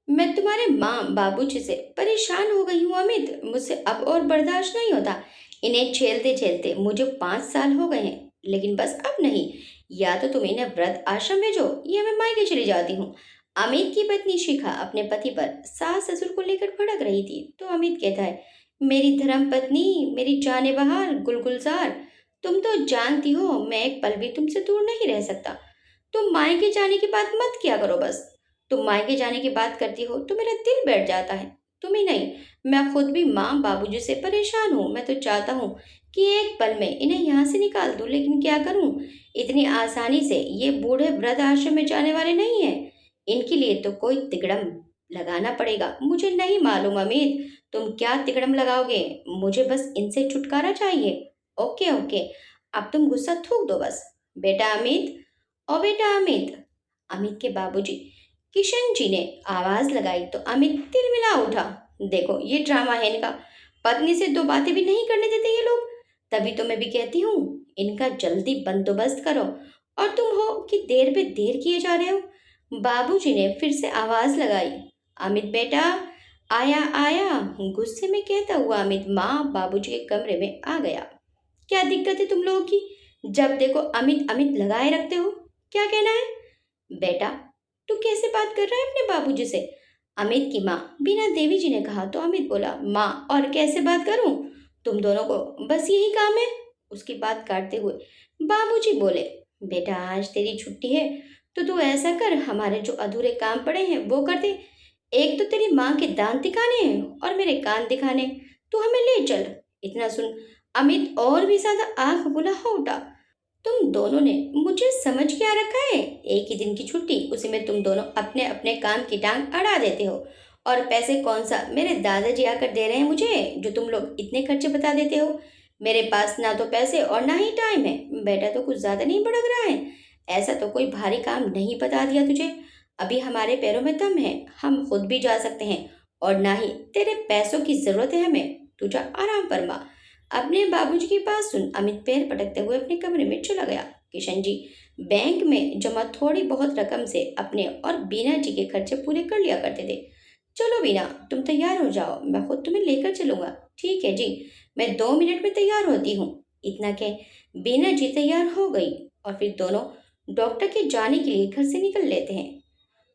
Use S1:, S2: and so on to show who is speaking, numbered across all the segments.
S1: मैं तुम्हारे माँ बाबूजी से परेशान हो गई हूँ अमित, मुझसे अब और बर्दाश्त नहीं होता। इन्हें झेलते झेलते मुझे 5 साल हो गए हैं, लेकिन बस अब नहीं। या तो तुम इन्हें वृद्ध आश्रम भेजो या मैं मायके चली जाती हूँ। अमित की पत्नी शिखा अपने पति पर सास ससुर को लेकर भड़क रही थी, तो अमित कहता है, मेरी धर्म पत्नी, मेरी जाने बहार गुलगुलजार, तुम तो जानती हो मैं एक पल भी तुमसे दूर नहीं रह सकता। तुम मायके जाने की बात मत किया करो बस। तुम मायके जाने की बात करती हो तो मेरा दिल बैठ जाता है। तुम ही नहीं, मैं खुद भी माँ बाबूजी से परेशान हूँ। मैं तो चाहता हूँ कि एक पल में इन्हें यहाँ से निकाल दूँ, लेकिन क्या करूँ। इतनी आसानी से ये बूढ़े वृद्ध आश्रम में जाने वाले नहीं हैं। इनके लिए तो कोई तिकड़म लगाना पड़ेगा। मुझे नहीं मालूम अमित, तुम क्या तिकड़म लगाओगे। मुझे बस इनसे छुटकारा चाहिए। ओके ओके, अब तुम गुस्सा थूक दो बस। बेटा अमित, ओ बेटा अमित। अमित के बाबूजी किशन जी ने आवाज लगाई तो अमित तिलमिला उठा। देखो ये ड्रामा है इनका, पत्नी से दो बातें भी नहीं करने देते ये लोग। तभी तो मैं भी कहती हूँ, इनका जल्दी बंदोबस्त करो। और तुम हो कि देर पे देर किए जा रहे हो। बाबूजी ने फिर से आवाज लगाई। अमित बेटा, आया आया। गुस्से में कहता हुआ अमित माँ बाबूजी के कमरे में आ गया। क्या दिक्कत है तुम लोगों की? जब देखो अमित अमित लगाए रखते हो। क्या कहना है बेटा? तू कैसे बात कर रहा है अपने बाबूजी से? अमित की माँ बीना देवी जी ने कहा तो अमित बोला, माँ और कैसे बात करूं? तुम दोनों को बस यही काम है। उसकी बात काटते हुए बाबूजी बोले, बेटा आज तेरी छुट्टी है तो तू ऐसा कर, हमारे जो अधूरे काम पड़े हैं वो कर दे। एक तो तेरी माँ के दांत दिखाने हैं और मेरे कान दिखाने। तू हमें ले चल। इतना सुन अमित और भी ज्यादा आंख बुला हो उठा। तुम दोनों ने मुझे समझ क्या रखा है? एक ही दिन की छुट्टी, उसी में तुम दोनों अपने अपने काम की टांग अड़ा देते हो। और पैसे कौन सा मेरे दादाजी आकर दे रहे हैं मुझे, जो तुम लोग इतने खर्चे बता देते हो। मेरे पास ना तो पैसे और ना ही टाइम है। बेटा तो कुछ ज्यादा नहीं भड़क रहा है? ऐसा तो कोई भारी काम नहीं बता दिया तुझे। अभी हमारे पैरों में दम है, हम खुद भी जा सकते हैं। और ना ही तेरे पैसों की जरूरत है हमें। तू जा आराम फरमा। अपने बाबूजी की बात सुन अमित पैर पटकते हुए अपने कमरे में चला गया। किशन जी बैंक में जमा थोड़ी बहुत रकम से अपने और बीना जी के खर्चे पूरे कर लिया करते थे। चलो बीना, तुम तैयार हो जाओ, मैं खुद तुम्हें लेकर चलूंगा। ठीक है जी, मैं 2 मिनट में तैयार होती हूँ। इतना कह बीना जी तैयार हो गई और फिर दोनों डॉक्टर के जाने के लिए घर से निकल लेते हैं।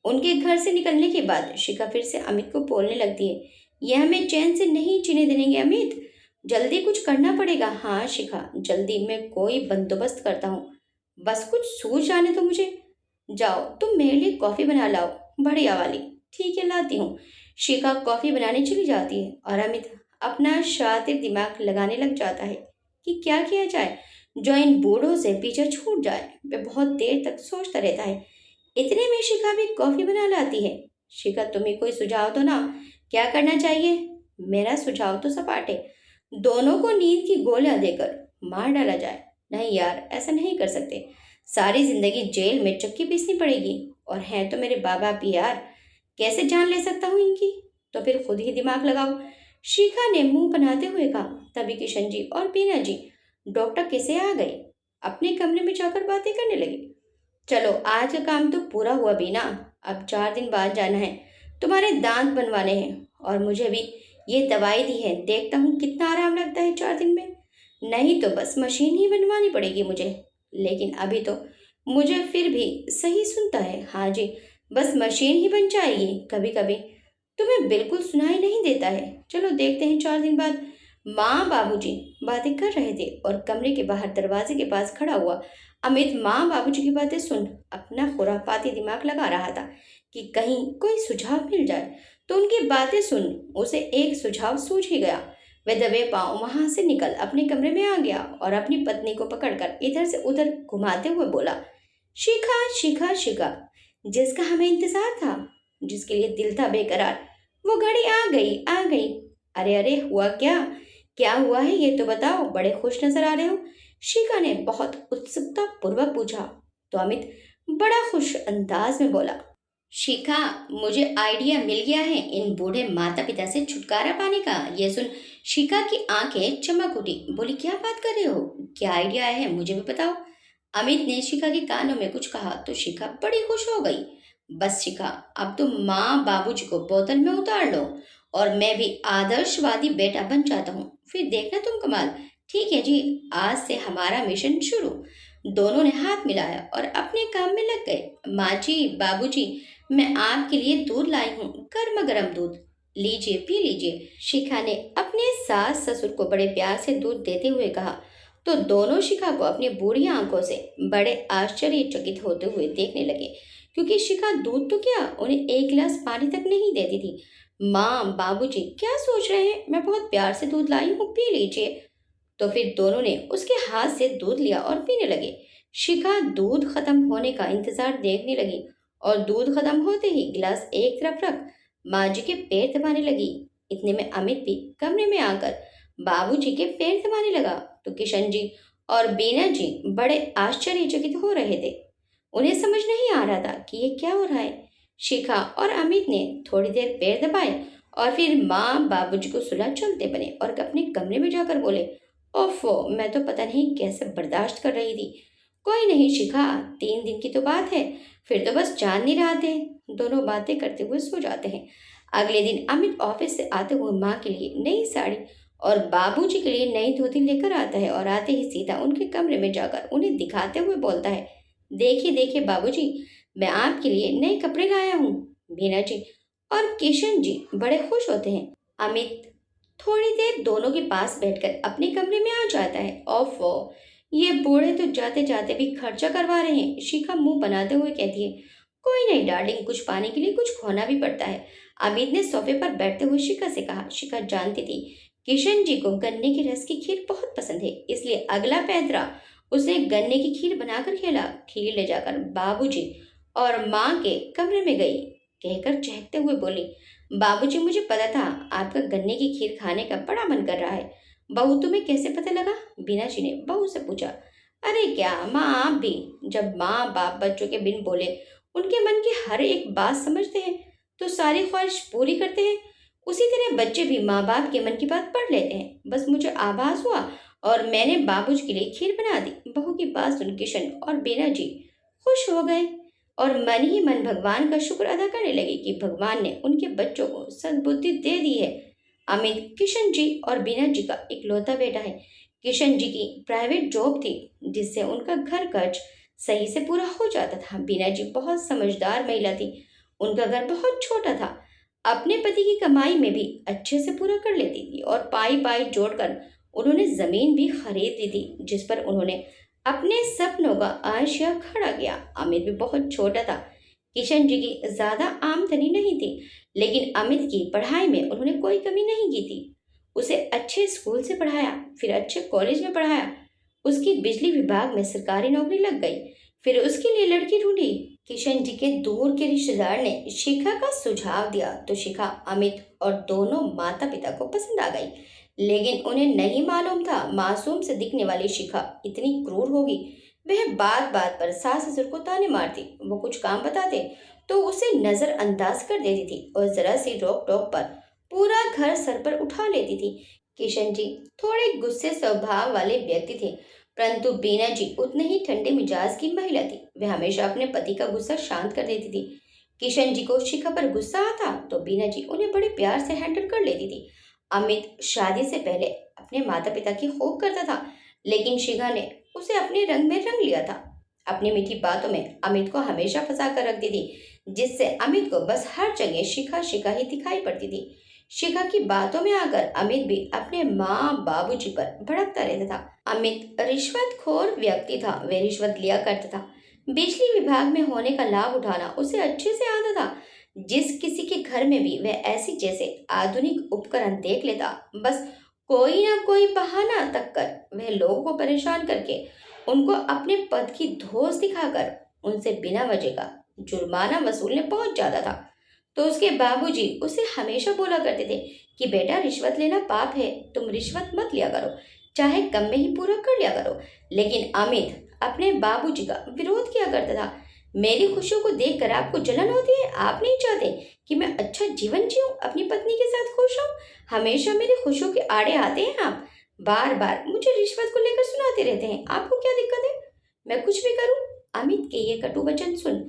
S1: उनके घर से निकलने के बाद शिखा फिर से अमित को बोलने लगती है, यह हमें चैन से नहीं जीने देंगे अमित। जल्दी कुछ करना पड़ेगा। हाँ शिखा, जल्दी मैं कोई बंदोबस्त करता हूँ। बस कुछ सूझ जाने तो मुझे। जाओ तुम मेरे लिए कॉफी बना लाओ, बढ़िया वाली। ठीक है लाती हूँ। शिखा कॉफी बनाने चली जाती है और अमित अपना शातिर दिमाग लगाने लग जाता है कि क्या किया जाए जो इन बूढ़ों से पीछे छूट जाए। वह बहुत देर तक सोचता रहता है। इतने में शिखा भी कॉफी बना लाती है। शिखा तुम्हें कोई सुझाव दो ना, क्या करना चाहिए? मेरा सुझाव तो सपाट है, दोनों को नींद की गोलियां देकर मार डाला जाए। नहीं यार, ऐसा नहीं कर सकते। सारी जिंदगी जेल में चक्की पीसनी पड़ेगी। और हैं तो मेरे बाबा भी यार, कैसे जान ले सकता हूँ इनकी? तो फिर खुद ही दिमाग लगाओ। शिखा ने मुंह बनाते हुए कहा। तभी किशन जी और बीना जी डॉक्टर कैसे आ गए, अपने कमरे में जाकर बातें करने लगे। चलो आज का काम तो पूरा हुआ बीना, अब 4 दिन बाद जाना है, तुम्हारे दांत बनवाने हैं। और मुझे भी ये दवाई दी है, देखता हूँ कितना आराम लगता है 4 दिन में। नहीं तो बस मशीन ही बनवानी पड़ेगी मुझे। लेकिन अभी तो मुझे फिर भी सही सुनता है। हाँ जी, बस मशीन ही बन जाएगी। कभी कभी तुम्हें बिल्कुल सुनाई नहीं देता है। चलो देखते हैं 4 दिन बाद। माँ बाबूजी बातें कर रहे थे और कमरे के बाहर दरवाजे के पास खड़ा हुआ अमित माँ बाबूजी की बातें सुन अपना खुराफाती दिमाग लगा रहा था कि कहीं कोई सुझाव मिल जाए। तो उनकी बातें सुन उसे एक सुझाव सूझ ही गया। वह दबे पांव वहां से निकल अपने कमरे में आ गया और अपनी पत्नी को पकड़कर इधर से उधर घुमाते हुए बोला, शिखा शिखा शिखा, जिसका हमें इंतजार था, जिसके लिए दिल था बेकरार, वो घड़ी आ गई आ गई। अरे अरे हुआ क्या? क्या हुआ है ये तो बताओ, बड़े खुश नजर आ रहे हो। शिखा ने बहुत उत्सुकता पूर्वक पूछा। तो अमित बड़ा खुश अंदाज में बोला, शिखा, मुझे आइडिया मिल गया है इन बूढ़े माता पिता से छुटकारा पाने का। ये सुन शिखा की आंखें चमक उठी, बोली क्या बात कर रहे हो, क्या आइडिया है मुझे भी बताओ। अमित ने शिखा के कानों में कुछ कहा तो शिखा बड़ी खुश हो गई। बस शिखा, अब तुम माँ बाबूजी को बोतल में उतार लो और मैं भी आदर्शवादी बेटा बन जाता हूँ, फिर देखना तुम कमाल। ठीक है जी, आज से हमारा मिशन शुरू। दोनों ने हाथ मिलाया और अपने काम में लग गए। माँ जी, बाबूजी, मैं आपके लिए दूध लाई हूँ, गर्मा गर्म दूध, लीजिए पी लीजिए। शिखा ने अपने सास ससुर को बड़े प्यार से दूध देते हुए कहा। तो दोनों शिखा को अपनी बूढ़ी आंखों से बड़े आश्चर्यचकित होते हुए देखने लगे, क्योंकि शिखा दूध तो क्या, उन्हें एक गिलास पानी तक नहीं देती थी। माँ बाबूजी क्या सोच रहे हैं, मैं बहुत प्यार से दूध लाई हूँ, पी लीजिए। तो फिर दोनों ने उसके हाथ से दूध लिया और पीने लगे। शिखा दूध खत्म होने का इंतजार देखने लगी और दूध खत्म होते ही गिलास एक तरफ रख माँ जी के पैर दबाने लगी। इतने में अमित भी कमरे में आकर बाबूजी के पैर दबाने लगा। तो किशन जी और बीना जी बड़े आश्चर्यचकित हो रहे थे। उन्हें समझ नहीं आ रहा था कि ये क्या हो रहा है। शिखा और अमित ने थोड़ी देर पैर दबाए और फिर माँ बाबूजी को सुला चलते बने और अपने कमरे में जाकर बोले, ओफो, मैं तो पता नहीं कैसे बर्दाश्त कर रही थी। कोई नहीं शिखा, 3 दिन की तो बात है, फिर तो बस चांद नहीं रात है। दोनों बातें करते हुए सो जाते हैं। अगले दिन अमित ऑफिस से आते हुए माँ के लिए नई साड़ी और बाबूजी के लिए नई धोती लेकर आता है और आते ही सीधा उनके कमरे में जाकर उन्हें दिखाते हुए बोलता है, देखिए देखिए बाबूजी, मैं आपके लिए नए कपड़े लाया हूँ। बीना जी और किशन जी बड़े खुश होते हैं। अमित थोड़ी देर दोनों के पास बैठकर अपने कमरे में आ जाता है। ओफो, ये बूढ़े तो जाते जाते भी खर्चा करवा रहे हैं। शिखा मुंह बनाते हुए कहती है, कोई नहीं डार्लिंग, कुछ पाने के लिए कुछ खोना भी पड़ता है। अमित ने सोफे पर बैठते हुए शिखा से कहा। शिखा जानती थी किशन जी को गन्ने के रस की खीर बहुत पसंद है, इसलिए अगला पैतरा उसने गन्ने की खीर बनाकर खेला। खीर ले जाकर बाबूजी और माँ के कमरे में गई, कहकर चहकते हुए बोली, बाबूजी, मुझे पता था आपका गन्ने की खीर खाने का बड़ा मन कर रहा है। बहू, तुम्हें कैसे पता लगा? बीना जी ने बहू से पूछा। अरे क्या माँ, आप भी जब माँ बाप बच्चों के बिन बोले उनके मन की हर एक बात समझते हैं तो सारी ख्वाहिश पूरी करते हैं, उसी तरह बच्चे भी माँ बाप के मन की बात पढ़ लेते हैं। बस मुझे आभास हुआ और मैंने बाबूजी के लिए खीर बना दी। बहू की बात सुन किशन और बीना जी खुश हो गए और मन ही मन भगवान का शुक्र अदा करने लगे कि भगवान ने उनके बच्चों को सद्बुद्धि दे दी है। अमित किशन जी और बीना जी का इकलौता बेटा है। किशन जी की प्राइवेट जॉब थी जिससे उनका घर खर्च सही से पूरा हो जाता था। बीना जी बहुत समझदार महिला थी। उनका घर बहुत छोटा था, अपने पति की कमाई में भी अच्छे से पूरा कर लेती थी और पाई पाई जोड़कर उन्होंने जमीन भी खरीद ली थी जिस पर उन्होंने अपने सपनों का आशिया खड़ा किया। अमित भी बहुत छोटा था। किशन जी की ज्यादा आमदनी नहीं थी, लेकिन अमित की पढ़ाई में उन्होंने कोई कमी नहीं की थी। उसे अच्छे स्कूल से पढ़ाया, फिर अच्छे कॉलेज में पढ़ाया। उसकी बिजली विभाग में सरकारी नौकरी लग गई। फिर उसके लिए लड़की ढूंढी। किशन जी के दूर के रिश्तेदार ने शिखा का सुझाव दिया तो शिखा अमित और दोनों माता पिता को पसंद आ गई। लेकिन उन्हें नहीं मालूम था मासूम से दिखने वाली शिखा इतनी क्रूर होगी। वह बात बात पर सास ससुर को ताने मारती, वो कुछ काम बताते तो उसे नजरअंदाज कर देती थी और जरा सी रोक टोक पर पूरा घर सर पर उठा लेती थी। किशन जी थोड़े गुस्से स्वभाव वाले व्यक्ति थे, परंतु बीना जी उतने ही ठंडे मिजाज की महिला थी। वह हमेशा अपने पति का गुस्सा शांत कर देती थी। किशन जी को शिखा पर गुस्सा आता तो बीना जी उन्हें बड़े प्यार से हैंडल कर लेती थी। अमित शादी से पहले अपने माता पिता की खूब करता था, लेकिन शिखा ने उसे अपने रंग में रंग लिया था। अपनी मीठी बातों में अमित को हमेशा फंसा कर रखती थी, जिससे अमित को बस हर जगह शिखा शिखा ही दिखाई पड़ती थी। शिखा की बातों में आकर अमित भी अपने माँ बाबूजी पर भड़कता रहता था। अमित रिश्वतखोर व्यक्ति था, वह रिश्वत लिया करता था। बिजली विभाग में होने का लाभ उठाना उसे अच्छे से आता था। जिस किसी के घर में भी वह ऐसी जैसे आधुनिक उपकरण देख लेता, बस कोई ना कोई बहाना तक कर वह लोगों को परेशान करके उनको अपने पद की धौंस दिखाकर उनसे बिना वजह का जुर्माना वसूलने पहुंच जाता था। तो उसके बाबूजी उसे हमेशा बोला करते थे कि बेटा, रिश्वत लेना पाप है, तुम रिश्वत मत लिया करो, चाहे कम में ही पूरा कर लिया करो। लेकिन अमित अपने बाबूजी का विरोध किया करता था। मेरी खुशियों को देखकर आपको जलन होती है, आप नहीं चाहते कि मैं अच्छा जीवन जीऊं, अपनी पत्नी के साथ खुश हूं। हमेशा मेरी खुशियों के आड़े आते हैं आप, बार बार मुझे रिश्वत को लेकर सुनाते रहते हैं। आपको क्या दिक्कत है, मैं कुछ भी करूं? अमित के ये कटु वचन सुन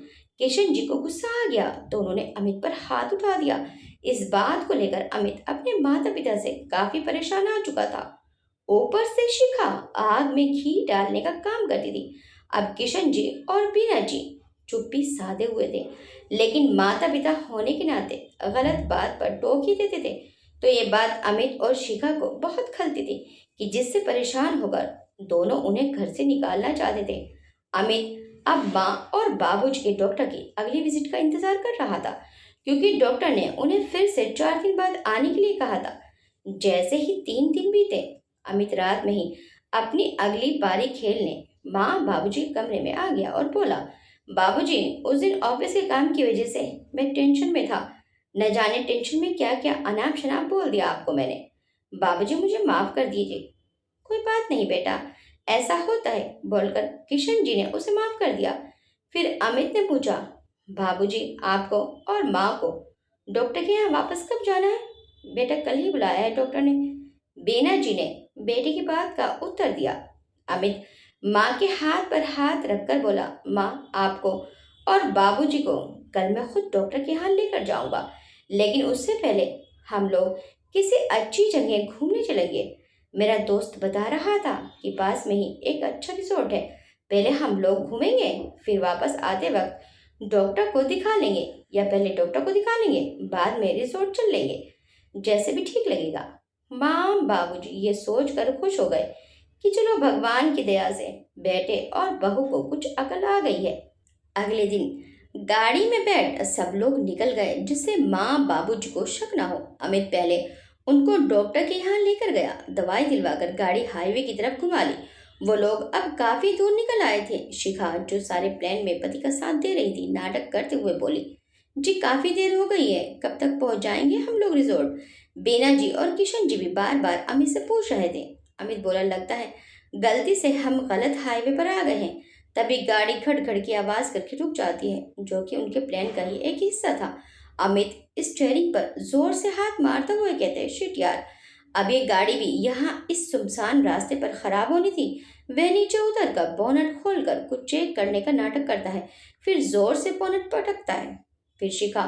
S1: किशन जी को गुस्सा आ गया तो उन्होंने अमित पर हाथ उठा दिया। इस बात को लेकर अमित अपने माता पिता से काफी परेशान आ चुका था। ऊपर से शिखा आग में घी डालने का काम करती थी। अब किशन जी और बीना जी चुप्पी साधे हुए थे, लेकिन माता पिता होने के नाते गलत बात पर टोक ही देते थे। तो ये बात अमित और शिखा को बहुत खलती थी कि जिससे परेशान होकर दोनों उन्हें घर से निकालना चाहते थे। अमित अब माँ और बाबूजी के डॉक्टर की अगली विजिट का इंतजार कर रहा था, क्योंकि डॉक्टर ने उन्हें फिर से 4 दिन बाद आने के लिए कहा था। जैसे ही 3 दिन बीते, अमित रात में ही अपनी अगली पारी खेलने माँ बाबूजी के कमरे में आ गया और बोला, बाबूजी, उस दिन ऑफिस के काम की वजह से मैं टेंशन में था। न जाने टेंशन में क्या क्या अनाप शनाप बोल दिया आपको मैंने। बाबूजी, मुझे माफ कर दीजिए। कोई बात नहीं बेटा, ऐसा होता है, बोलकर किशन जी ने उसे माफ कर दिया। फिर अमित ने पूछा, बाबूजी, आपको और माँ को डॉक्टर के यहाँ वापस कब जाना है? बेटा, कल ही बुलाया है डॉक्टर ने। बीना जी ने बेटे की बात का उत्तर दिया। अमित माँ के हाथ पर हाथ रखकर बोला, माँ, आपको और बाबूजी को कल मैं खुद डॉक्टर के यहाँ लेकर जाऊंगा, लेकिन उससे पहले हम लोग किसी अच्छी जगह घूमने चलेंगे। मेरा दोस्त बता रहा था कि पास में ही एक अच्छा रिजॉर्ट है। पहले हम लोग घूमेंगे, फिर वापस आते वक्त डॉक्टर को दिखा लेंगे, या पहले डॉक्टर को दिखा लेंगे, बाद में रिजॉर्ट चल लेंगे, जैसे भी ठीक लगेगा। माँ बाबूजी ये सोचकर खुश हो गए कि चलो, भगवान की दया से बेटे और बहू को कुछ अकल आ गई है। अगले दिन गाड़ी में बैठ सब लोग निकल गए, जिससे माँ बाबूजी को शक ना हो। अमित पहले उनको डॉक्टर के यहाँ लेकर गया, दवाई दिलवाकर गाड़ी हाईवे की तरफ घुमा ली। वो लोग अब काफी दूर निकल आए थे। शिखा, जो सारे प्लान में पति का साथ दे रही थी, नाटक करते हुए बोली, जी काफी देर हो गई है, कब तक पहुंच जाएंगे हम लोग रिजॉर्ट? बीना जी और किशन जी भी बार बार अमित से पूछ रहे थे। अमित बोला, लगता है गलती से हम गलत हाईवे पर आ गए हैं। तभी गाड़ी खड़ खड़ की आवाज करके रुक जाती है, जो कि उनके प्लान का ही एक हिस्सा था। अमित स्टीयरिंग पर जोर से हाथ मारते हुए कहते हैं, शिट यार, अब ये गाड़ी भी यहाँ इस सुनसान रास्ते पर खराब होनी थी। वह नीचे उतर कर बोनट खोलकर कुछ चेक करने का नाटक करता है, फिर जोर से बोनट पटकता है। फिर शिखा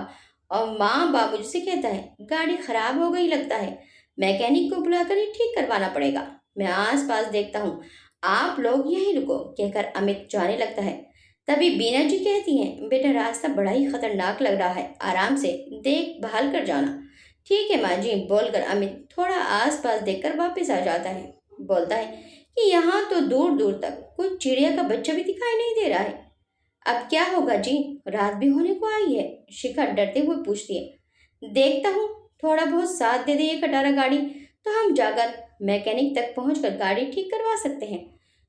S1: और माँ बाबूजी से कहता है, गाड़ी खराब हो गई लगता है, मैकेनिक को बुलाकर ही ठीक करवाना पड़ेगा। मैं आस पास देखता हूँ, आप लोग यहीं रुको, कहकर अमित जाने लगता है। तभी बीना जी कहती हैं, बेटा, रास्ता बड़ा ही खतरनाक लग रहा है, आराम से देख भाल कर जाना। ठीक है माँ जी, बोलकर अमित थोड़ा आस पास देखकर वापस आ जाता है। बोलता है कि यहाँ तो दूर दूर तक कोई चिड़िया का बच्चा भी दिखाई नहीं दे रहा है। अब क्या होगा जी, रात भी होने को आई है। शिखा डरते हुए पूछती है, देखता हूँ थोड़ा बहुत साथ दे दे ये खटारा गाड़ी, तो हम जाकर मैकेनिक तक पहुंचकर गाड़ी ठीक करवा सकते हैं।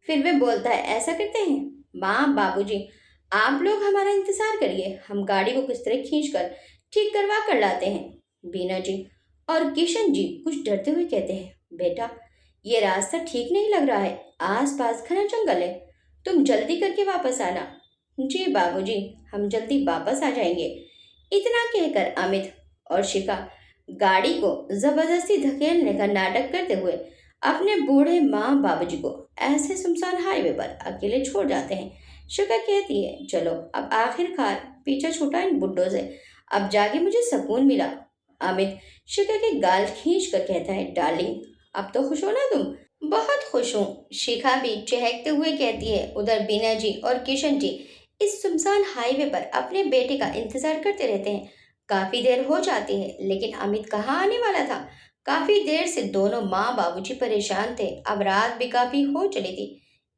S1: फिर वे बोलता है, ऐसा करते हैं माँ बाबूजी, आप लोग हमारा इंतजार करिए, हम गाड़ी को किस तरह खींच कर ठीक करवा कर लाते हैं। बीना जी और किशन जी कुछ डरते हुए कहते हैं, बेटा, ये रास्ता ठीक नहीं लग रहा है, आस पास घना जंगल है, तुम जल्दी करके वापस आना। जी बाबूजी, हम जल्दी वापस आ जाएंगे। इतना कहकर अमित और शिखा गाड़ी को जबरदस्ती धकेलने का नाटक करते हुए अपने बूढ़े माँ बाबूजी को ऐसे सुनसान हाईवे पर अकेले छोड़ जाते हैं। शिखा कहती है, चलो अब आखिरकार पीछा छूटा इन बुड्ढों से, अब जाके मुझे सुकून मिला। अमित शिखा के गाल खींच कर कहता है, डार्लिंग, अब तो खुश हो ना तुम? बहुत खुश हूँ, शिखा भी चहकते हुए कहती है। उधर बीना जी और किशन जी इस सुनसान हाईवे पर अपने बेटे का इंतजार करते रहते हैं। काफी देर हो जाती है, लेकिन अमित कहाँ आने वाला था। काफी देर से दोनों माँ बाबूजी परेशान थे। अब रात भी काफी हो चली थी।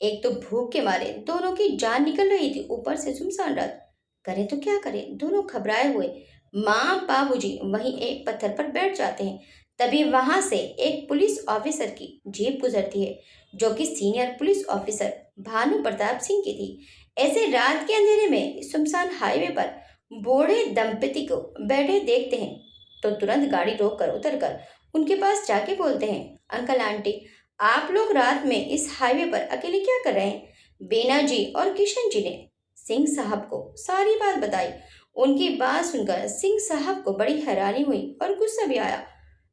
S1: एक तो भूख के मारे दोनों की जान निकल रही थी, ऊपर से सुनसान रात, करें तो क्या करें। दोनों घबराए हुए माँ बाबूजी वहीं एक पत्थर पर बैठ जाते हैं। तभी वहां से एक पुलिस ऑफिसर की जीप गुजरती है, जो कि senior police officer Bhanu Pratap Singh की थी। ऐसे रात के अंधेरे में सुनसान हाईवे पर बूढ़े दंपति को बैठे देखते हैं तो तुरंत गाड़ी रोककर उतरकर उनके पास जाके बोलते हैं, अंकल आंटी, आप लोग रात में इस हाईवे पर अकेले क्या कर रहे हैं? बीना जी और किशन जी ने सिंह साहब को सारी बात बताई। उनकी बात सुनकर सिंह साहब को बड़ी हैरानी हुई और गुस्सा भी आया।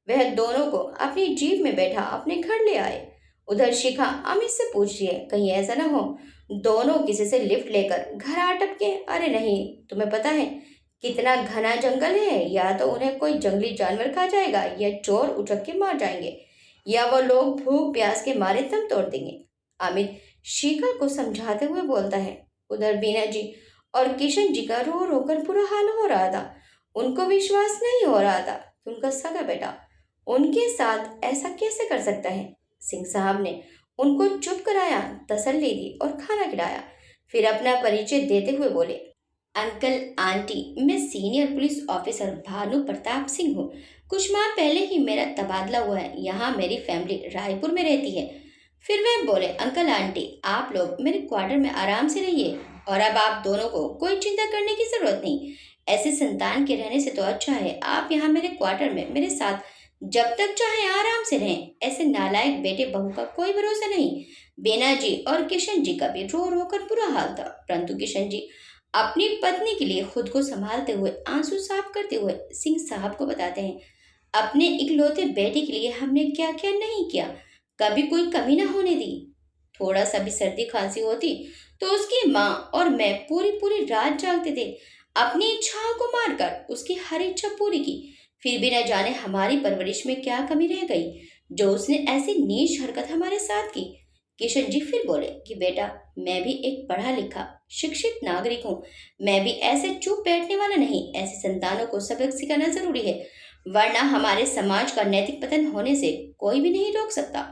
S1: वह दोनों को अपनी जीप में बैठा अपने घर ले आए। उधर शिखा अमित से पूछ रही है, कहीं ऐसा ना हो दोनों किसी से लिफ्ट लेकर घर आ टपके। अरे नहीं, तुम्हें पता है कितना घना जंगल है, या तो उन्हें कोई जंगली जानवर खा जाएगा, या चोर उचक के मार जाएंगे, या वो लोग भूख प्यास के मारे दम तोड़ देंगे। अमित शिखा को समझाते हुए बोलता है। उधर बीना जी और किशन जी का रो रो कर बुरा हाल हो रहा था। उनको विश्वास नहीं हो रहा था कि उनका सगा बेटा उनके साथ ऐसा कैसे कर सकता है। सिंह साहब ने उनको चुप कराया, तसल्ली दी और खाना खिलाया। फिर अपना परिचय देते हुए बोले, अंकल आंटी, मैं senior police officer Bhanu Pratap Singh हूँ। कुछ माह पहले ही मेरा तबादला हुआ है। यहाँ मेरी फैमिली रायपुर में रहती है। फिर वह बोले, अंकल आंटी, आप लोग मेरे क्वार्टर में आराम से रहिए और अब आप दोनों को कोई चिंता करने की जरूरत नहीं। ऐसे संतान के रहने से तो अच्छा है आप यहाँ मेरे क्वार्टर में मेरे साथ जब तक चाहे आराम से रहें। ऐसे नालायक बेटे बहू का कोई भरोसा नहीं। बेना जी और किशन जी का भी रो रो कर बुरा हाल था, परंतु किशन जी अपनी पत्नी के लिए खुद को संभालते हुए आंसू साफ करते हुए सिंह साहब को बताते हैं, अपने इकलौते बेटे के लिए हमने क्या क्या नहीं किया, कभी कोई कमी ना होने दी। थोड़ा सा भी सर्दी खांसी होती तो उसकी माँ और मैं पूरी पूरी रात जागते थे, अपनी इच्छाओं को मारकर उसकी हर इच्छा पूरी की। फिर भी न जाने हमारी परवरिश में क्या कमी रह गई जो उसने ऐसी नीच हरकत हमारे साथ की। किशन जी फिर बोले कि बेटा, मैं भी एक पढ़ा लिखा शिक्षित नागरिक हूँ। मैं भी ऐसे चुप बैठने वाला नहीं। ऐसे संतानों को सबक सिखाना जरूरी है, वरना हमारे समाज का नैतिक पतन होने से कोई भी नहीं रोक सकता।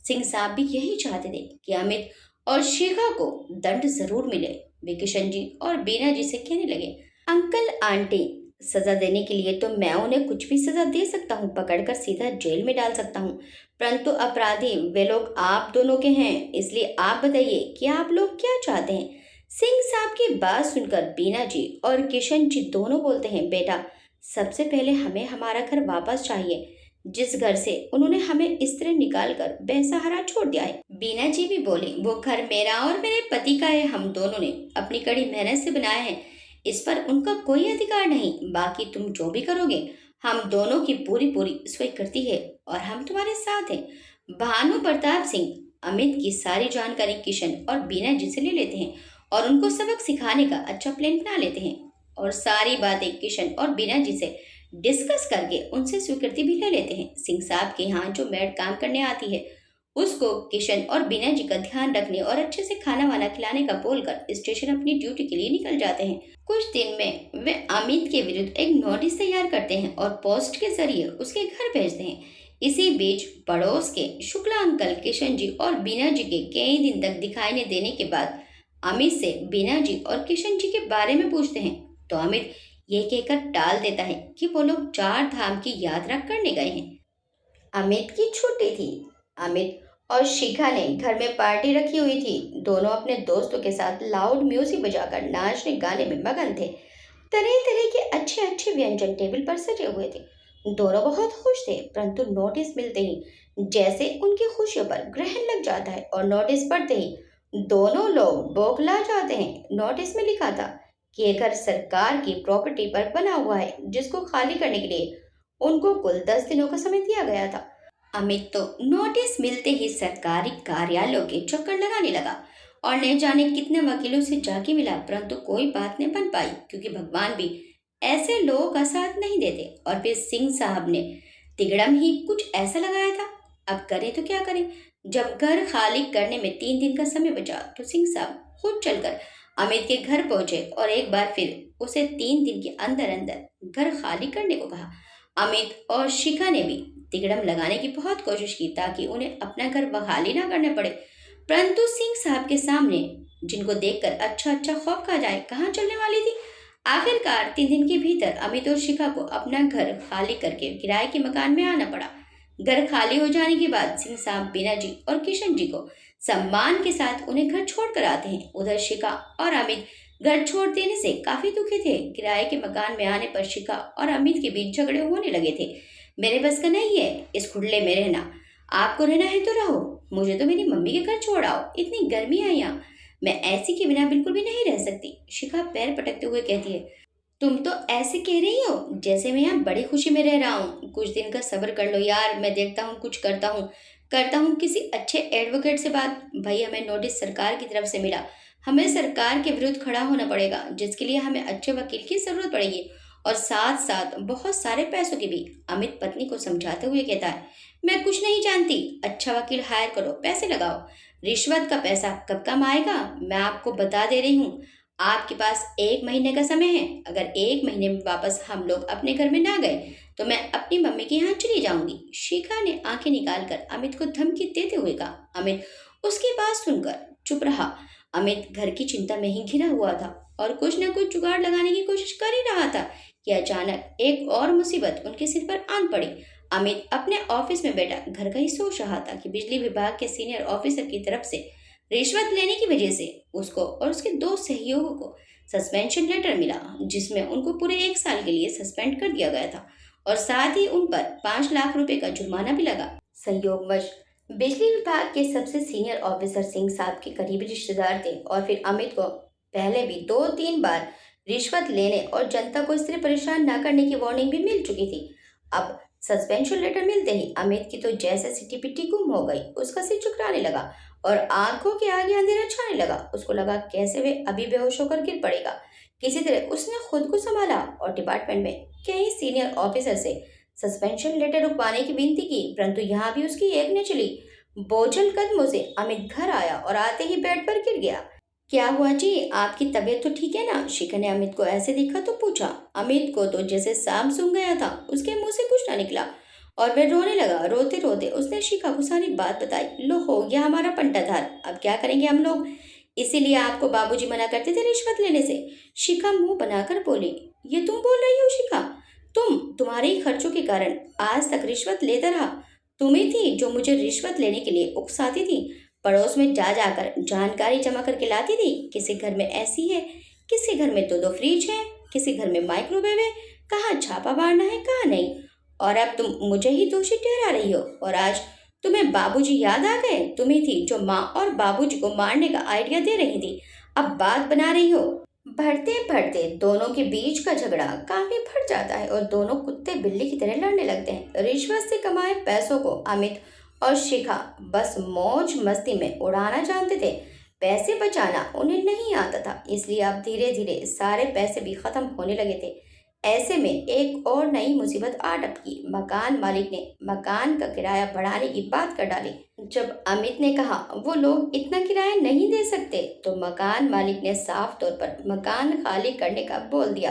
S1: सिंह साहब भी यही चाहते थे कि अमित और शिखा को दंड जरूर मिले। वे किशन जी और बीना जी से कहने लगे, अंकल आंटी, सजा देने के लिए तो मैं उन्हें कुछ भी सजा दे सकता हूँ, पकड़कर सीधा जेल में डाल सकता हूँ, परंतु अपराधी वे लोग आप दोनों के हैं। इसलिए आप बताइए कि आप लोग क्या चाहते हैं। सिंह साहब की बात सुनकर बीना जी और किशन जी दोनों बोलते हैं, बेटा, सबसे पहले हमें हमारा घर वापस चाहिए, जिस घर से उन्होंने हमें इस तरह निकाल कर बेसहारा छोड़ दिया है। बीना जी भी बोली, वो घर मेरा और मेरे पति का है, हम दोनों ने अपनी कड़ी मेहनत से बनाया है, इस पर उनका कोई अधिकार नहीं। बाकी तुम जो भी करोगे हम दोनों की पूरी पूरी स्वीकृति है और हम तुम्हारे साथ हैं। भानु प्रताप सिंह अमित की सारी जानकारी किशन और बीना जी से ले लेते हैं और उनको सबक सिखाने का अच्छा प्लान बना लेते हैं और सारी बातें किशन और बीना जी से डिस्कस करके उनसे स्वीकृति भी ले लेते हैं। सिंह साहब के यहाँ जो मेड काम करने आती है उसको किशन और बीना जी का ध्यान रखने और अच्छे से खाना वाना खिलाने का बोलकर स्टेशन अपनी ड्यूटी के लिए निकल जाते हैं। कुछ दिन में वे अमित के विरुद्ध एक नोटिस तैयार करते हैं और पोस्ट के जरिए उसके घर भेजते हैं। इसी बीच पड़ोस के शुक्ला अंकल किशन जी और बीना जी के कई दिन तक दिखाई न देने के बाद अमित से बीना जी और किशन जी के बारे में पूछते हैं, तो अमित ये कहकर टाल देता है कि वो लोग 4 धाम की यात्रा करने गए हैं। अमित की छुट्टी थी। अमित और शिखा ने घर में पार्टी रखी हुई थी। दोनों अपने दोस्तों के साथ लाउड म्यूजिक बजाकर नाचने गाने में मगन थे। तरह तरह के अच्छे अच्छे व्यंजन टेबल पर सजे हुए थे। दोनों बहुत खुश थे, परंतु नोटिस मिलते ही जैसे उनकी खुशियों पर ग्रहण लग जाता है और नोटिस पढ़ते ही दोनों लोग बौखला जाते हैं। नोटिस में लिखा था कि ये घर सरकार की प्रॉपर्टी पर बना हुआ है, जिसको खाली करने के लिए उनको कुल 10 दिनों का समय दिया गया था। अमित तो नोटिस मिलते ही सरकारी कार्यालयों के चक्कर लगाने लगा और न जाने कितने वकीलों से जाके मिला, परंतु कोई बात नहीं बन पाई, क्योंकि भगवान भी ऐसे लोगों का साथ नहीं देते। और फिर सिंह साहब ने तिगड़म ही कुछ ऐसा लगाया था, अब करें तो क्या करें। जब घर खाली करने में 3 दिन का समय बचा तो सिंह साहब खुद चलकर अमित के घर पहुंचे और एक बार फिर उसे 3 दिन के अंदर अंदर घर खाली करने को कहा। अमित और शिखा ने भी तिगड़म लगाने की बहुत कोशिश की ताकि उन्हें अपना घर बहाली ना करना पड़े, परंतु सिंह साहब के सामने, जिनको देखकर अच्छा अच्छा खौफ खा जाए, कहाँ चलने वाली थी। आखिरकार 3 दिन के भीतर अमित और शिखा को अपना घर खाली करके किराए के मकान में आना पड़ा। घर खाली हो जाने के बाद सिंह साहब बीना जी और किशन जी को सम्मान के साथ उन्हें घर छोड़ कर आते हैं। उधर शिखा और अमित घर छोड़ देने से काफी दुखी थे। किराए के मकान में आने पर शिखा और अमित के बीच झगड़े होने लगे थे। मेरे बस का नहीं है इस खुडले में रहना, आपको रहना है तो रहो, मुझे तो मेरी मम्मी के घर छोड़ आओ, इतनी गर्मी है यहाँ, मैं ऐसी के बिना बिल्कुल भी नहीं रह सकती। शिखा पैर पटकते हुए कहती है, तुम तो ऐसे कह रही हो जैसे मैं यहाँ बड़ी खुशी में रह रहा हूँ। कुछ दिन का सब्र कर लो यार, मैं देखता हूँ कुछ करता हूँ किसी अच्छे एडवोकेट से बात। भाई हमें नोटिस सरकार की तरफ से मिला, हमें सरकार के विरुद्ध खड़ा होना पड़ेगा, जिसके लिए हमें अच्छे वकील की जरूरत पड़ेगी और साथ साथ बहुत सारे पैसों की भी। अमित पत्नी को समझाते हुए कहता है, मैं कुछ नहीं जानती, अच्छा वकील हायर करो, पैसे लगाओ। रिश्वत का पैसा कब कम आएगा मैं आपको बता दे रही हूँ। आपके पास 1 महीने का समय है। अगर 1 महीने में वापस हम लोग अपने घर में ना गए तो मैं अपनी मम्मी के यहाँ चली जाऊंगी। शिखा ने आंखें निकालकर अमित को धमकी देते हुए कहा। अमित उसकी बात सुनकर चुप रहा। अमित घर की चिंता में ही घिरा हुआ था और कुछ न कुछ जुगाड़ लगाने की कोशिश कर ही रहा था कि अचानक एक और मुसीबत उनके सिर पर आन पड़ी। अमित अपने ऑफिस में बैठा घर का ही सोच रहा था कि बिजली विभाग के सीनियर ऑफिसर की तरफ से रिश्वत लेने की वजह से उसको और उसके 2 सहयोगियों को सस्पेंशन लेटर मिला, जिसमें उनको पूरे 1 साल के लिए सस्पेंड कर दिया गया था और साथ ही उन पर 5 लाख रुपए का जुर्माना भी लगा। संयोगवश बिजली विभाग के सबसे सीनियर ऑफिसर सिंह साहब के करीबी रिश्तेदार थे और फिर अमित को पहले भी 2-3 बार रिश्वत लेने और जनता को इस तरह परेशान न करने की वार्निंग भी मिल चुकी थी। अब सस्पेंशन लेटर मिलते ही अमित की तो जैसे सिटी पिट्टी गुम हो गई, उसका सिर चुकराने लगा और आंखों के आगे अंधेरा छाने लगा। उसको लगा कैसे वे अभी बेहोश होकर गिर पड़ेगा। किसी तरह उसने खुद को संभाला और डिपार्टमेंट में कई सीनियर ऑफिसर से सस्पेंशन लेटर रुकवाने की विनती की, परंतु यहाँ भी उसकी एक न चली। बोझल कदमों से अमित घर आया और आते ही बेड पर गिर गया। क्या हुआ जी, आपकी तबीयत तो ठीक है ना? शिखा ने अमित को ऐसे देखा तो पूछा। अमित को तो जैसे सांप सूंघ गया था, उसके मुंह से कुछ ना निकला और वह रोने लगा। रोते रोते उसने शिखा को सारी बात बताई। लो हो गया हमारा पंटाधार, अब क्या करेंगे हम लोग? इसीलिए आपको बाबूजी मना करते थे रिश्वत लेने से। शिखा मुंह बनाकर बोली। ये तुम बोल रही हो शिखा? तुम्हारे ही खर्चों के कारण आज तक रिश्वत लेता रहा। तुम ही थी जो मुझे रिश्वत लेने के लिए उकसाती थी। पड़ोस में जा जाकर जानकारी जमा करके लाती थी। किसी घर में ऐसी है, किसी घर में 2-2 फ्रिज है, किसी घर में माइक्रोवेव है, कहाँ छापा मारना है कहाँ नहीं। और अब तुम मुझे ही दोषी ठहरा रही हो और आज तुम्हें बाबूजी याद आ गए। तुम ही थी जो माँ और बाबूजी को मारने का आइडिया दे रही थी, अब बात बना रही हो। बढ़ते बढ़ते दोनों के बीच का झगड़ा काफी बढ़ जाता है और दोनों कुत्ते बिल्ली की तरह लड़ने लगते हैं। रिश्वत से कमाए पैसों को अमित और शिखा बस मौज मस्ती में उड़ाना जानते थे। पैसे बचाना उन्हें नहीं आता था, इसलिए अब धीरे धीरे सारे पैसे भी खत्म होने लगे थे। ऐसे में एक और नई मुसीबत आ टपकी। मकान मालिक ने मकान का किराया बढ़ाने की बात कर डाली। जब अमित ने कहा वो लोग इतना किराया नहीं दे सकते, तो मकान मालिक ने साफ तौर पर मकान खाली करने का बोल दिया,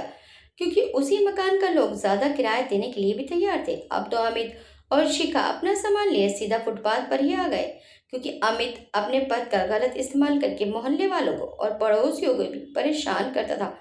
S1: क्योंकि उसी मकान का लोग ज्यादा किराया देने के लिए भी तैयार थे। अब तो अमित और शिखा अपना सामान लिए सीधा फुटपाथ पर ही आ गए, क्योंकि अमित अपने पद का गलत इस्तेमाल करके मोहल्ले वालों को और पड़ोसियों को भी परेशान करता था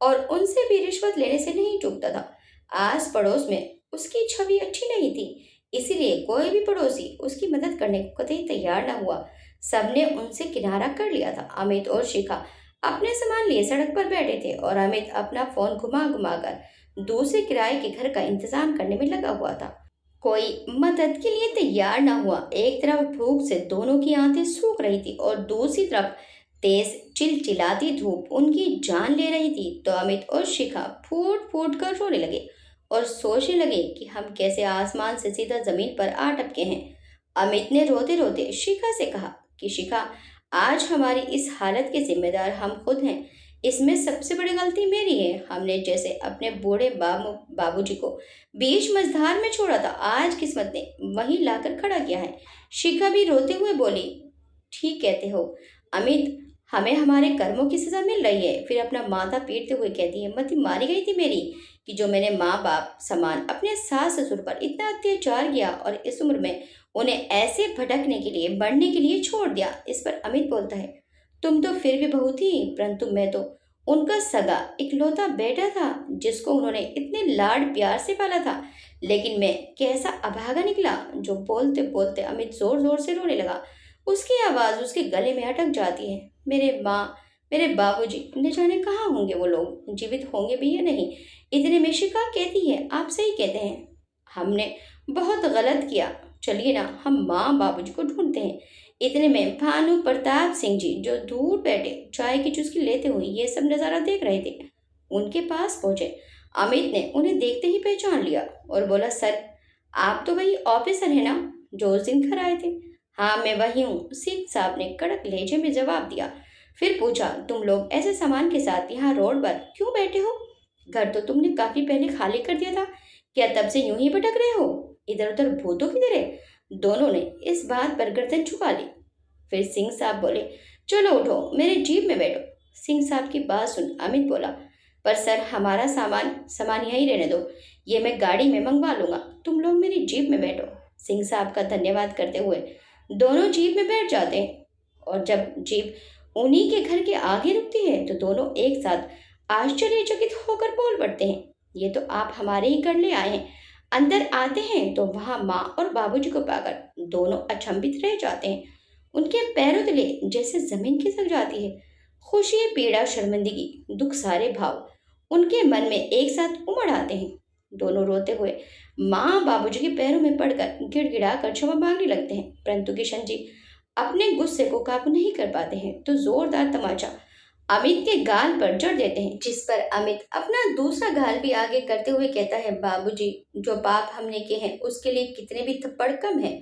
S1: और उनसे भी रिश्वत लेने से नहीं चूकता था। आस पड़ोस में उसकी छवि अच्छी नहीं थी, इसीलिए कोई भी पड़ोसी उसकी मदद करने को कतई तैयार न हुआ। सबने उनसे किनारा कर लिया था। अमित और शिखा अपने सामान लिए सड़क पर बैठे थे और अमित अपना फोन घुमा घुमा कर दूसरे किराए के घर का इंतजाम करने में लगा हुआ था। कोई मदद के लिए तैयार न हुआ। एक तरफ भूख से दोनों की आंखें सूख रही थी और दूसरी तरफ तेज चिलचिलाती धूप उनकी जान ले रही थी। तो अमित और शिखा फूट फूट कर रोने लगे और सोचने लगे कि हम कैसे आसमान से सीधा जमीन पर आ टपके हैं। अमित ने रोते रोते शिखा से कहा कि शिखा, आज हमारी इस हालत के जिम्मेदार हम खुद हैं। इसमें सबसे बड़ी गलती मेरी है। हमने जैसे अपने बूढ़े बाबूजी को बीच मझधार में छोड़ा था, आज किस्मत ने वहीं लाकर खड़ा किया है। शिखा भी रोते हुए बोली, ठीक कहते हो अमित, हमें हमारे कर्मों की सजा मिल रही है। फिर अपना माथा पीटते हुए कहती है, मति मारी गई थी मेरी कि जो मैंने माँ बाप समान अपने सास ससुर पर इतना अत्याचार किया और इस उम्र में उन्हें ऐसे भटकने के लिए बढ़ने के लिए छोड़ दिया। इस पर अमित बोलता है, तुम तो फिर भी बहू थी, परंतु मैं तो उनका सगा इकलौता बेटा था जिसको उन्होंने इतने लाड प्यार से पाला था। लेकिन मैं कैसा अभागा निकला। जो बोलते बोलते अमित जोर जोर से रोने लगा। उसकी आवाज उसके गले में अटक जाती है। मेरे माँ, मेरे बाबूजी न जाने कहाँ होंगे, वो लोग जीवित होंगे भी या नहीं। इतने में शिखा कहती है, आप सही कहते हैं, हमने बहुत गलत किया। चलिए ना, हम माँ बाबूजी को ढूंढते हैं। इतने में भानु प्रताप सिंह जी, जो दूर बैठे चाय की चुस्की लेते हुए ये सब नजारा देख रहे थे, उनके पास पहुंचे। अमित ने उन्हें देखते ही पहचान लिया और बोला, सर, आप तो वही ऑफिसर है ना जो उस दिन घर आए थे? हाँ, मैं वही हूँ, सिंह साहब ने कड़क लहजे में जवाब दिया। फिर पूछा, तुम लोग ऐसे सामान के साथ यहाँ रोड पर क्यों बैठे हो? घर तो तुमने काफी पहले खाली कर दिया था। क्या तब से यूं ही भटक रहे हो, इधर उधर भूतों की तरह? दोनों ने इस बात पर गर्दन झुका ली। फिर सिंह साहब बोले, चलो उठो, मेरे जीप में बैठो। सिंह साहब की बात सुन अमित बोला, पर सर, हमारा सामान सामान यहीं रहने दो, ये मैं गाड़ी में मंगवा लूंगा, तुम लोग मेरी जीप में बैठो। सिंह साहब का धन्यवाद करते हुए दोनों जीप में बैठ जाते हैं और जब जीप उन्हीं के घर के आगे रुकती है तो दोनों एक साथ आश्चर्यचकित होकर बोल पड़ते हैं, ये तो आप हमारे ही घर ले आए हैं। अंदर आते हैं तो वहां माँ और बाबूजी को पाकर दोनों अचंभित रह जाते हैं। उनके पैरों तले जैसे जमीन खिसक जाती है। खुशी, पीड़ा, शर्मिंदगी, दुख, सारे भाव उनके मन में एक साथ उमड़ आते हैं। दोनों रोते हुए माँ बाबूजी के पैरों में पड़कर गिड़गिड़ा कर क्षमा मांगने लगते हैं, परंतु किशन जी अपने गुस्से को काबू नहीं कर पाते हैं तो जोरदार तमाचा अमित के गाल पर जड़ देते हैं, जिस पर अमित अपना दूसरा गाल भी आगे करते हुए कहता है, बाबूजी, जो पाप हमने किए हैं उसके लिए कितने भी थप्पड़ कम है।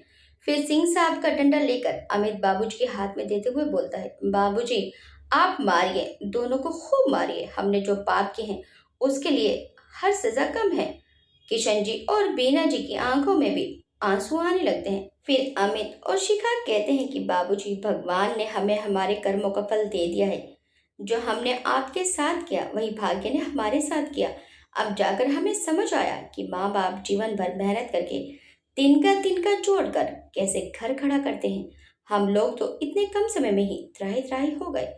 S1: फिर सिंह साहब का डंडा लेकर अमित बाबूजी के हाथ में देते हुए बोलता है, बाबूजी, आप मारिए, दोनों को खूब मारिए, हमने जो पाप किए हैं उसके लिए हर सजा कम है। किशन जी और बीना जी की आंखों में भी आंसू आने लगते हैं। फिर अमित और शिखा कहते हैं कि बाबूजी, भगवान ने हमें हमारे कर्मों का फल दे दिया है। जो हमने आपके साथ किया वही भाग्य ने हमारे साथ किया। अब जाकर हमें समझ आया कि माँ बाप जीवन भर मेहनत करके तिनका तिनका जोड़कर कैसे घर खड़ा करते हैं। हम लोग तो इतने कम समय में ही त्राही त्राही हो गए।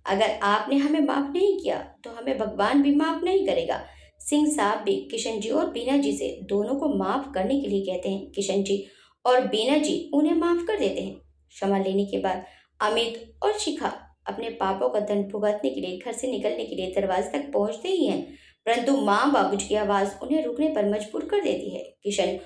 S1: अगर आपने हमें माफ नहीं किया तो हमें भगवान भी माफ नहीं करेगा। सिंह साहब भी किशन जी और बीना जी से दोनों को माफ करने के लिए कहते हैं। किशन जी और बीना जी उन्हें माफ कर देते हैं। क्षमा लेने के बाद अमित और शिखा अपने पापों का दंड भुगतने के लिए घर से निकलने के लिए दरवाजे तक पहुंचते ही हैं, परंतु माँ बाबूजी की आवाज उन्हें रुकने पर मजबूर कर देती है। किशन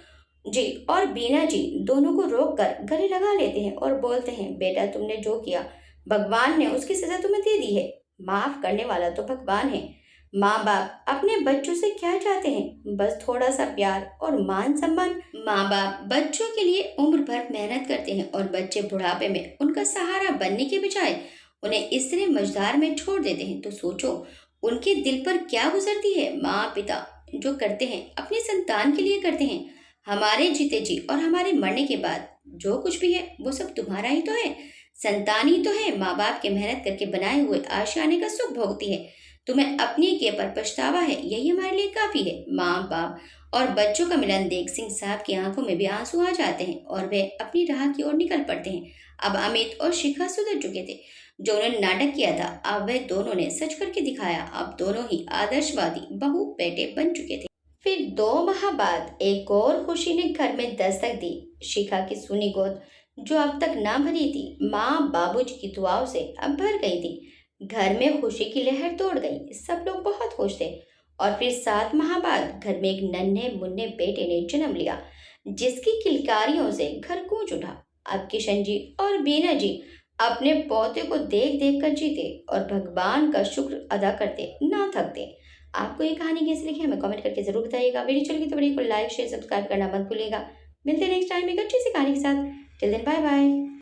S1: जी और बीना जी दोनों को रोककर गले लगा लेते हैं और बोलते हैं, बेटा, तुमने जो किया भगवान ने उसकी सजा तुम्हें दे दी है। माफ करने वाला तो भगवान है। माँ बाप अपने बच्चों से क्या चाहते हैं? बस थोड़ा सा प्यार और मान सम्मान। माँ बाप बच्चों के लिए उम्र भर मेहनत करते हैं और बच्चे बुढ़ापे में उनका सहारा बनने के बजाय उन्हें इस तरह मझधार में छोड़ देते हैं, तो सोचो उनके दिल पर क्या गुजरती है। माँ पिता जो करते हैं अपनी संतान के लिए करते हैं। हमारे जीते जी और हमारे मरने के बाद जो कुछ भी है वो सब तुम्हारा ही तो है, संतान ही तो है। माँ बाप के मेहनत करके बनाए हुए आशियाने का सुख भोगती है। तुम्हें अपने किए पर पछतावा है, यही हमारे लिए काफी है। माँ बाप और बच्चों का मिलन देख सिंह साहब की आंखों में भी आंसू आ जाते हैं और वे अपनी राह की ओर निकल पड़ते हैं। अब अमित और शिखा सुधर चुके थे। जो उन्होंने नाटक किया था अब वह दोनों ने सच करके दिखाया। अब दोनों ही आदर्शवादी बहू बेटे बन चुके थे। फिर 2 माह बाद एक और खुशी ने घर में दस्तक दी। शिखा की सूनी गोद जो अब तक ना भरी थी, माँ बाबूजी की दुआओं से अब भर गई थी। घर में खुशी की लहर दौड़ गई। सब लोग बहुत खुश थे। और फिर 7 माह बाद घर में एक नन्हे मुन्ने बेटे ने जन्म लिया, जिसकी किलकारियों से घर गूंज उठा। अब किशन जी और बीना जी अपने पोते को देख देख कर जीते और भगवान का शुक्र अदा करते ना थकते। आपको ये कहानी कैसी लगी हमें कमेंट करके जरूर बताइएगा। वीडियो चल गई तो वीडियो को लाइक शेयर सब्सक्राइब करना मत भूलिएगा। मिलते हैं नेक्स्ट टाइम एक अच्छी सी कहानी के साथ। Till then, bye bye.